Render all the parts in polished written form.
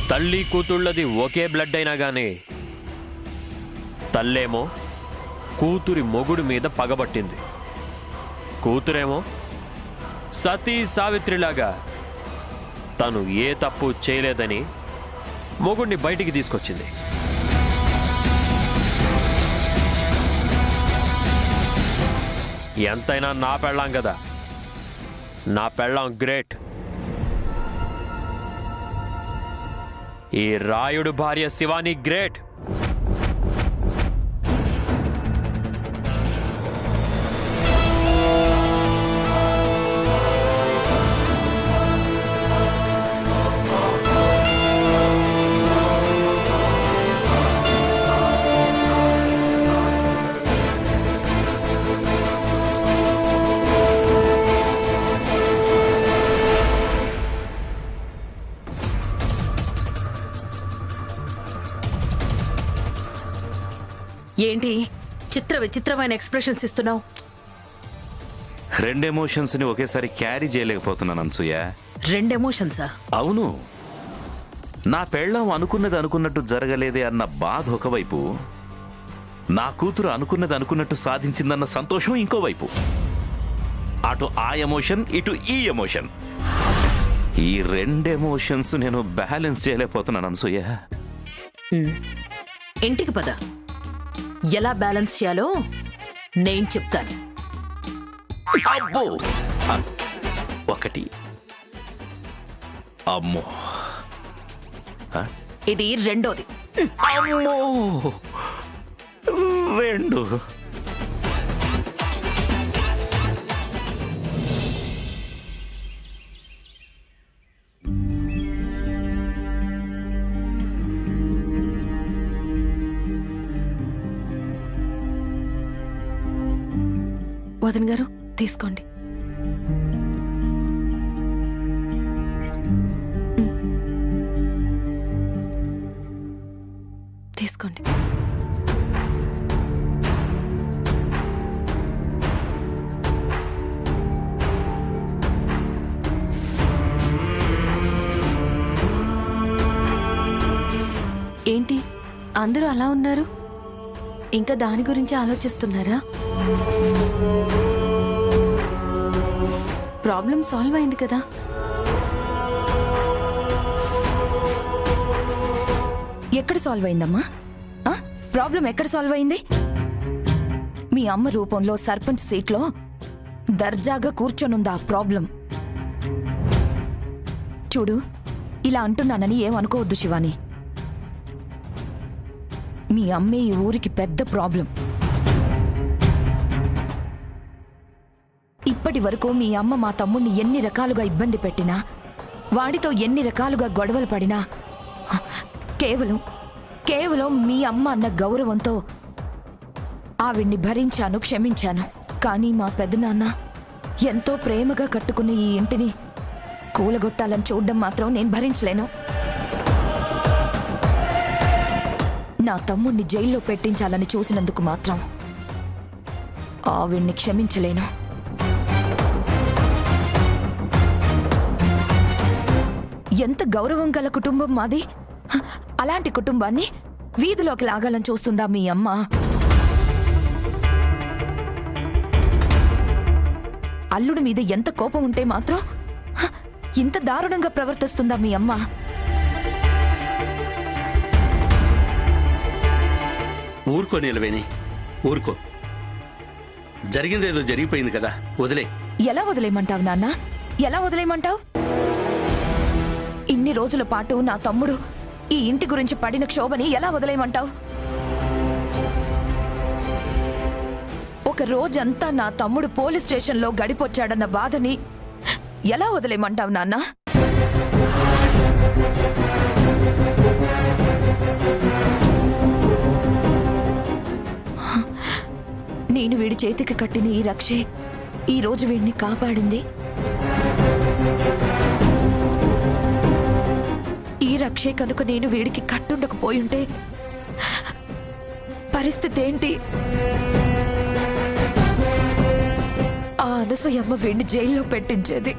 తల్లి కూతుళ్ళది ఒకే బ్లడ్ అయినా గానీ తల్లేమో కూతురి మొగుడి మీద పగబట్టింది. కూతురేమో సతీ సావిత్రిలాగా తను ఏ తప్పు చేయలేదని మొగుడిని బయటికి తీసుకొచ్చింది. ఎంతైనా నా పెళ్ళాం కదా, నా పెళ్ళాం గ్రేట్. ఈ రాయుడు భార్య శివాని గ్రేట్. ఏంటి చిత్ర విచిత్రమైన ఎక్స్ప్రెషన్స్ ఇస్తున్నావు? రెండు ఎమోషన్స్ ని ఒకేసారి క్యారీ చేయలేకపోతున్నాను అనసూయ. రెండు ఎమోషన్సా? అవును. నా పెళ్ళం అనుకున్నది అనుకున్నట్టు జరగలేదే అన్న బాధ ఒకవైపు, నా కూతురు అనుకున్నది అనుకున్నట్టు సాధించిందన్న సంతోషం ఇంకోవైపు. అటు ఆ ఎమోషన్, ఇటు ఈ ఎమోషన్. ఈ రెండు ఎమోషన్స్ నేను బ్యాలెన్స్ చేయలేకపోతున్నాను అనసూయ. ఇంటికి పద, ఎలా బ్యాలెన్స్ చేయాలో నేను చెప్తాను. అబ్బో, ఒకటి, అమ్మో, ఇది రెండోది. అమ్మో, రెండు. వదన్ గారు తీసుకోండి. తీసుకోండి. ఏంటి అందరూ అలా ఉన్నారు? ఇంకా దాని గురించి ఆలోచిస్తున్నారా? ప్రాబ్లం సాల్వ్ అయింది కదా? ఎక్కడ సాల్వ్ అయిందమ్మా? ప్రాబ్లం ఎక్కడ సాల్వ్ అయింది? మీ అమ్మ రూపంలో సర్పంచ్ సీట్లో దర్జాగా కూర్చొనుందా ప్రాబ్లం? చూడు, ఇలా అంటున్నానని ఏమనుకోవద్దు శివాని. మీ అమ్మే ఈ ఊరికి పెద్ద ప్రాబ్లం. ఇప్పటి వరకు మీ అమ్మ మా తమ్ముణ్ణి ఎన్ని రకాలుగా ఇబ్బంది పెట్టినా, వాడితో ఎన్ని రకాలుగా గొడవలు పడినా, కేవలం మీ అమ్మ అన్న గౌరవంతో ఆవిడ్ని భరించాను, క్షమించాను. కానీ మా పెద్దనాన్న ఎంతో ప్రేమగా కట్టుకున్న ఈ ఇంటిని కూలగొట్టాలని చూడడం మాత్రం నేను భరించలేను. నా తమ్ముణ్ణి జైల్లో పెట్టించాలని చూసినందుకు మాత్రం ఆవిడ్ని క్షమించలేను. ఎంత గౌరవం గల కుటుంబం మాది. అలాంటి కుటుంబాన్ని వీధిలోకి లాగాలని చూస్తుందా మీ అమ్మ? అల్లుడి మీద ఎంత కోపం ఉంటే మాత్రం ఇంత దారుణంగా ప్రవర్తిస్తుందా మీ అమ్మ? ఊరుకో నిలవేని, ఊరుకో. జరిగిందేదో జరిగిపోయింది కదా, వదిలే. ఎలా వదిలేయమంటావు నాన్న? ఎలా వదిలేయమంటావు? ఇన్ని రోజుల పాటు నా తమ్ముడు ఈ ఇంటి గురించి పడిన క్షోభని ఎలా వదిలేయమంటావు? ఒక రోజంతా నా తమ్ముడు పోలీస్ స్టేషన్లో గడిపొచ్చాడన్న బాధని ఎలా వదిలేయమంటావు నాన్న? నేను వీడి చేతికి కట్టిన ఈ రక్షే ఈ రోజు వీడిని కాపాడింది. ఈ రక్షే కనుక నేను వీడికి కట్టుండకపోయుంటే పరిస్థితి ఏంటి? ఆ అనసూయమ్మ వీడిని జైల్లో పెట్టించేది,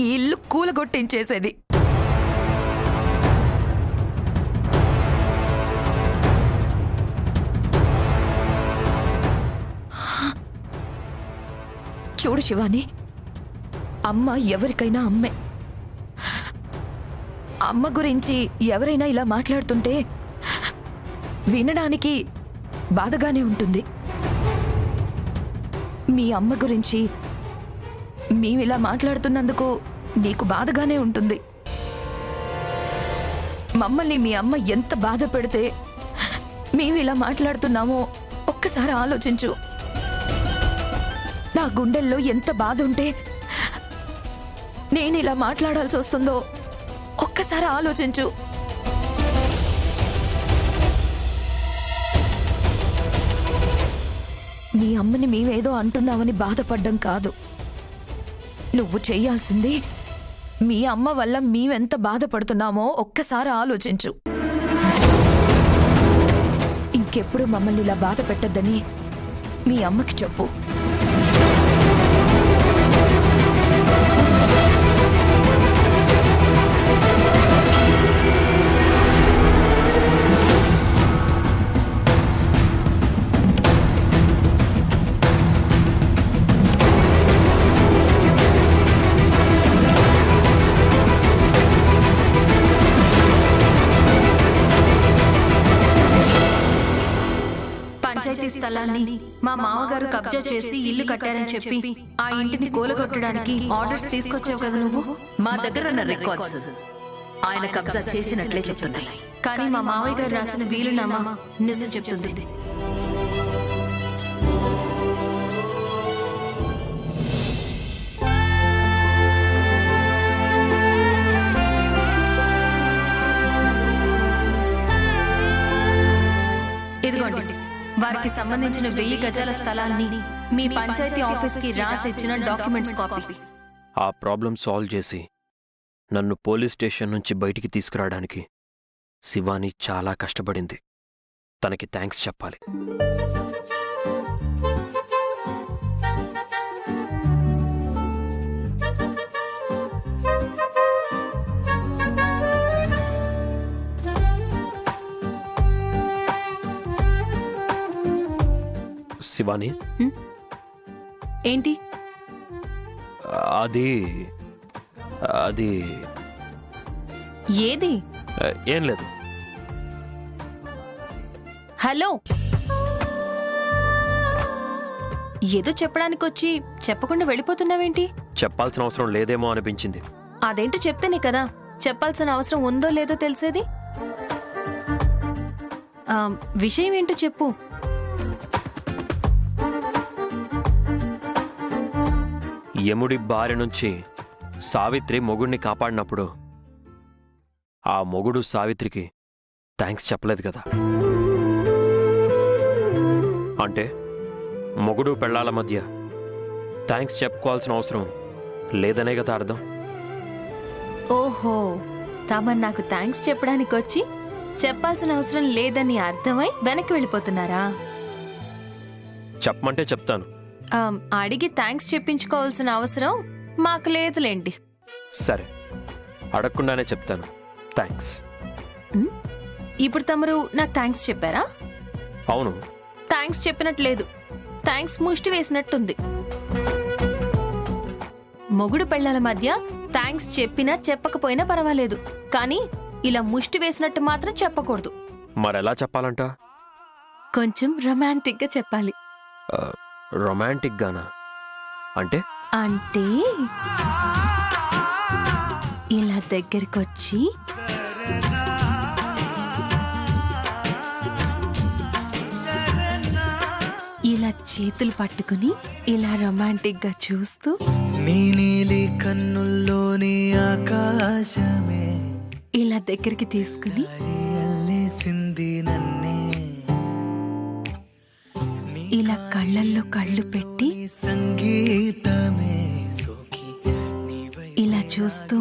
ఈ ఇల్లు కూలగొట్టించేసేది. చూడు శివాని, అమ్మ ఎవరికైనా అమ్మే. అమ్మ గురించి ఎవరైనా ఇలా మాట్లాడుతుంటే వినడానికి బాధగానే ఉంటుంది. మీ అమ్మ గురించి మేమిలా మాట్లాడుతున్నందుకు నీకు బాధగానే ఉంటుంది. మమ్మల్ని మీ అమ్మ ఎంత బాధ పెడితే మేమిలా మాట్లాడుతున్నామో ఒక్కసారి ఆలోచించు. నా గుండెల్లో ఎంత బాధ ఉంటే నేను ఇలా మాట్లాడాల్సి వస్తుందో ఒక్కసారి ఆలోచించు. మీ అమ్మని మేమేదో అంటున్నామని బాధపడ్డం కాదు. నువ్వు చెయ్యాల్సింది మీ అమ్మ వల్ల మేమెంత బాధపడుతున్నామో ఒక్కసారి ఆలోచించు. ఇంకెప్పుడు మమ్మల్ని ఇలా బాధ పెట్టద్దని మీ అమ్మకి చెప్పు. పంచాయతీ స్థలాన్ని మా మామగారు కబ్జా చేసి ఇల్లు కట్టారని చెప్పి ఆ ఇంటిని కూలగొట్టడానికి ఆర్డర్స్ తీసుకొచ్చావు కదా నువ్వు. మా దగ్గర ఉన్న రికార్డ్స్ ఆయన కబ్జా చేసినట్లే చెప్తున్నాయి. కానీ మా మావయ్య గారు రాసిన వీలునామా నిజం చెప్తుంది. ఇదిగోండి, వారికి సంబంధించిన 1000 గజాల స్థలాన్ని మీ పంచాయతీ ఆఫీస్ కి రాసి ఇచ్చిన డాక్యుమెంట్స్ కాపీ. ఆ ప్రాబ్లం సాల్వ్ చేసి నన్ను పోలీస్ స్టేషన్ నుంచి బయటికి తీసుకురావడానికి శివాని చాలా కష్టపడింది. తనకి థ్యాంక్స్ చెప్పాలి. శివాని, ఏంటి? అది అది ఏది? ఏం లేదు. హలో, ఏదో చెప్పడానికి వచ్చి చెప్పకుండా వెళ్ళిపోతున్నావేంటి? చెప్పాల్సిన అవసరం లేదేమో అనిపించింది. అదేంటో చెప్తేనే కదా చెప్పాల్సిన అవసరం ఉందో లేదో తెలిసేది. విషయం ఏంటో చెప్పు. యముడి బారి నుంచి సావిత్రి మొగుడిని కాపాడినప్పుడు ఆ మొగుడు సావిత్రికి థ్యాంక్స్ చెప్పలేదు కదా. అంటే మొగుడు పెళ్ళాల మధ్య థ్యాంక్స్ చెప్పుకోవాల్సిన అవసరం లేదనే కదా అర్థం. ఓహో, తమరు నాకు థ్యాంక్స్ చెప్పడానికి వచ్చి చెప్పాల్సిన అవసరం లేదని అర్థమై వెనక్కి వెళ్ళిపోతున్నారా? చెప్పమంటే చెప్తాను. అడిగి థ్యాంక్స్ చెప్పించుకోవాల్సిన అవసరం మాకు లేదులేండి. సరే, అడగకుండానే చెప్తాను. థ్యాంక్స్. ఇప్పుడు తమరు నాకు థ్యాంక్స్ చెప్పారా? అవును. థ్యాంక్స్ చెప్పినట్లేదు, థ్యాంక్స్ ముష్టి వేసినట్టుంది. మొగుడు పెళ్ళాల మధ్య థ్యాంక్స్ చెప్పినా చెప్పకపోయినా పర్వాలేదు, కానీ ఇలా ముష్టి వేసినట్టు మాత్రం చెప్పకూడదు. మరెలా చెప్పాలంట? కొంచెం రొమాంటిక్ గా చెప్పాలి. రొమాంటిక్ గానా? అంటే అంటే ఇలా దగ్గరకొచ్చి ఇలా చేతులు పట్టుకుని ఇలా రొమాంటిక్ గా చూస్తూ నీ నీలి కన్నుల్లోని ఆకాశమే ఇలా దగ్గరికి తీసుకుని అల్లేసింది నన్నే, ఇలా కళ్ళల్లో కళ్ళు పెట్టి సంగీతమే సోకి నీవై ఇలా చూస్తూ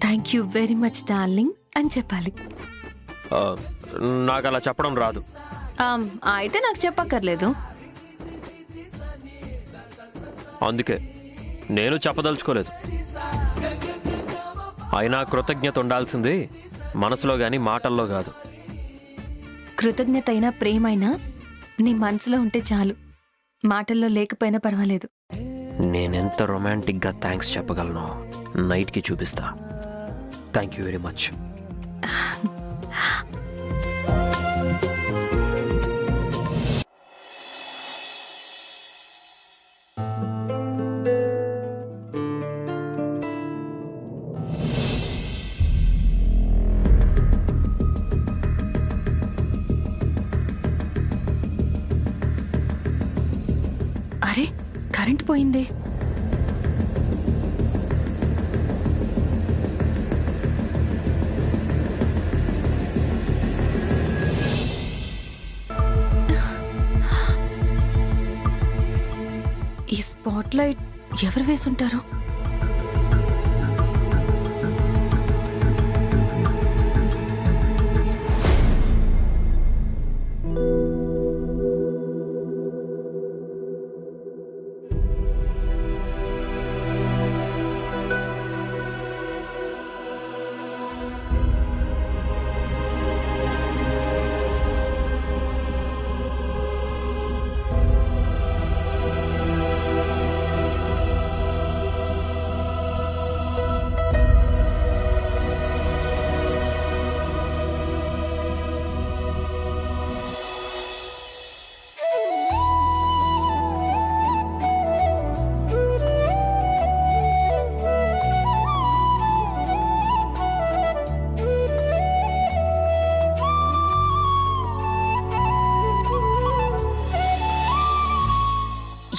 thank you very much darling అని చెప్పాలి. నాకు అలా చెప్పడం రాదు. అయితే నాకు చెప్పక్కర్లేదు. అందుకే నేను చెప్పదలుచుకోలేదు. అయినా కృతజ్ఞత ఉండాల్సింది మనసులో గాని మాటల్లో కాదు. కృతజ్ఞత అయినా ప్రేమైనా నీ మనసులో ఉంటే చాలు. మాటల్లో లేకపోయినా పర్వాలేదు. నేనెంత రొమాంటిక్గా థ్యాంక్స్ చెప్పగలను నైట్కి చూపిస్తా. Thank you very much. అరే, కరెంట్ పోయిందే. ఈ స్పాట్ లైట్ ఎవరు వేసుంటారు?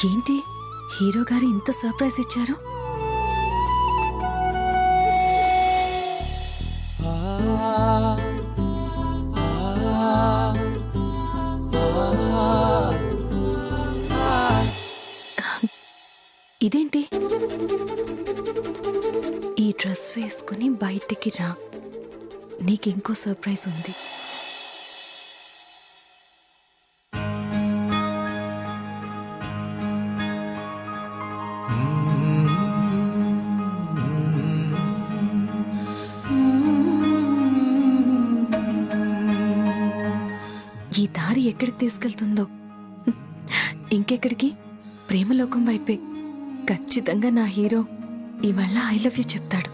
ఏంటి హీరో గారు ఇంత సర్ప్రైజ్ ఇచ్చారు? ఇదేంటి? ఈ డ్రెస్ వేసుకుని బయటికి రా, నీకు ఇంకో సర్ప్రైజ్ ఉంది. ఈ దారి ఎక్కడికి తీసుకెళ్తుందో? ఇంకెక్కడికి? ప్రేమలోకం వైపే. ఖచ్చితంగా నా హీరో ఇవాళ ఐ లవ్ యూ చెప్తాడు.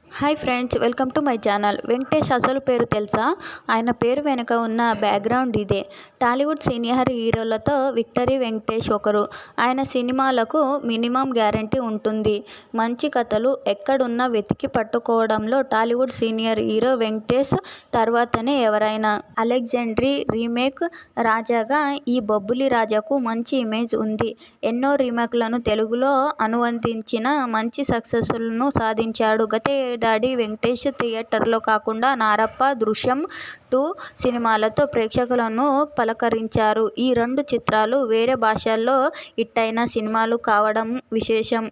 Hi friends, welcome to my channel. Venkatesh అసలు పేరు తెలుసా? ఆయన పేరు వెనుక ఉన్న బ్యాక్గ్రౌండ్ ఇదే. టాలీవుడ్ సీనియర్ హీరోలతో విక్టరీ వెంకటేష్ ఒకరు. ఆయన సినిమాలకు మినిమం గ్యారంటీ ఉంటుంది. మంచి కథలు ఎక్కడున్నా వెతికి పట్టుకోవడంలో టాలీవుడ్ సీనియర్ హీరో వెంకటేష్ తర్వాతనే ఎవరైనా. అలెగ్జాండ్రీ రీమేక్ రాజాగా ఈ బొబ్బులి రాజాకు మంచి ఇమేజ్ ఉంది. ఎన్నో రీమేక్లను తెలుగులో అనువదించిన మంచి సక్సెస్ను సాధించాడు. గత ఏడాది వెంకటేష్ థియేటర్లో కాకుండా నారప్ప, దృశ్యం 2 సినిమాలతో ప్రేక్షకులను పలకరించారు. ఈ 2 చిత్రాలు వేరే భాషల్లో హిట్టైన సినిమాలు కావడం విశేషం.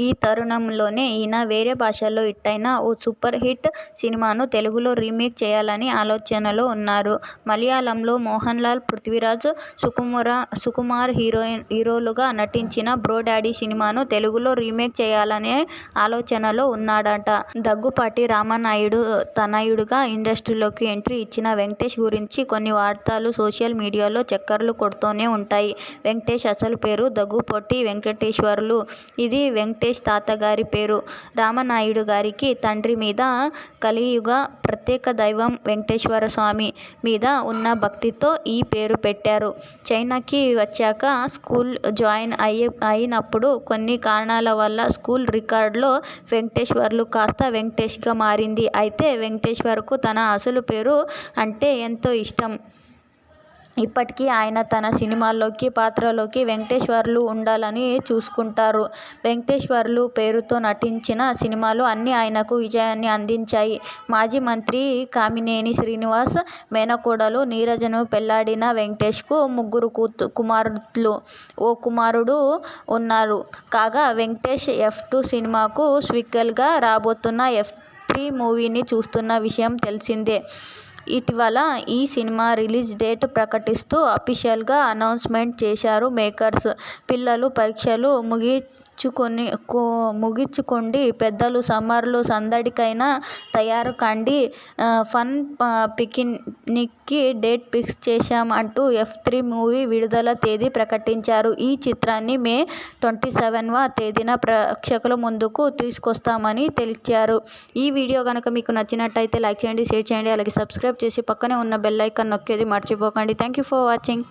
ఈ తరుణంలోనే ఈయన వేరే భాషల్లో హిట్టైన ఓ సూపర్ హిట్ సినిమాను తెలుగులో రీమేక్ చేయాలని ఆలోచనలో ఉన్నారు. మలయాళంలో మోహన్ లాల్, పృథ్వీరాజ్, సుకుమార్ హీరోలుగా నటించిన బ్రో డాడీ సినిమాను తెలుగులో రీమేక్ చేయాలనే ఆలోచనలో ఉన్నాడట. దగ్గుపాటి రామానాయుడు తనయుడుగా ఇండస్ట్రీలోకి ఎంట్రీ ఇచ్చిన వెంకటేష్ గురించి కొన్ని వార్తలు సోషల్ మీడియాలో చక్కర్లు కొడుతూనే ఉంటాయి. వెంకటేష్ అసలు పేరు దగ్గుపాటి వెంకటేశ్వర్లు. ఇది వెంకటేష్ తాతగారి పేరు. రామనాయుడు గారికి తండ్రి మీద కలియుగ ప్రత్యేక దైవం వెంకటేశ్వర స్వామి మీద ఉన్న భక్తితో ఈ పేరు పెట్టారు. చైనాకి వచ్చాక స్కూల్ జాయిన్ అయినప్పుడు కొన్ని కారణాల వల్ల స్కూల్ రికార్డులో వెంకటేశ్వర్లు కాస్త వెంకటేష్గా మారింది. అయితే వెంకటేశ్వర్కు తన అసలు పేరు అంటే ఎంతో ఇష్టం. ఇప్పటికీ ఆయన తన సినిమాల్లోకి పాత్రలోకి వెంకటేశ్వర్లు ఉండాలని చూసుకుంటారు. వెంకటేశ్వర్లు పేరుతో నటించిన సినిమాలు అన్నీ ఆయనకు విజయాన్ని అందించాయి. మాజీ మంత్రి కామినేని శ్రీనివాస్ మేనకోడలు నీరజను పెళ్లాడిన వెంకటేష్కు 3 కుమారులు, ఓ కుమారుడు ఉన్నారు. కాగా వెంకటేష్ F2 సినిమాకు సీక్వెల్గా రాబోతున్న F3 మూవీని చూస్తున్న విషయం తెలిసిందే. ఇటీవల ఈ సినిమా రిలీజ్ డేట్ ప్రకటిస్తూ అఫీషియల్గా అనౌన్స్మెంట్ చేశారు మేకర్స్. పిల్లలు పరీక్షలు ముగించుకోండి, పెద్దలు సమ్మర్లో సందడికైనా తయారు కండి, ఫన్ పిక్నిక్కి డేట్ ఫిక్స్ చేశాం అంటూ F3 మూవీ విడుదల తేదీ ప్రకటించారు. ఈ చిత్రాన్ని మే 27వ తేదీన ప్రేక్షకుల ముందుకు తీసుకొస్తామని తెలిపారు. ఈ వీడియో కనుక మీకు నచ్చినట్టయితే లైక్ చేయండి, షేర్ చేయండి, అలాగే సబ్స్క్రైబ్ చేసి పక్కనే ఉన్న బెల్ ఐకాన్ నొక్కేది మర్చిపోకండి. Thank you for watching.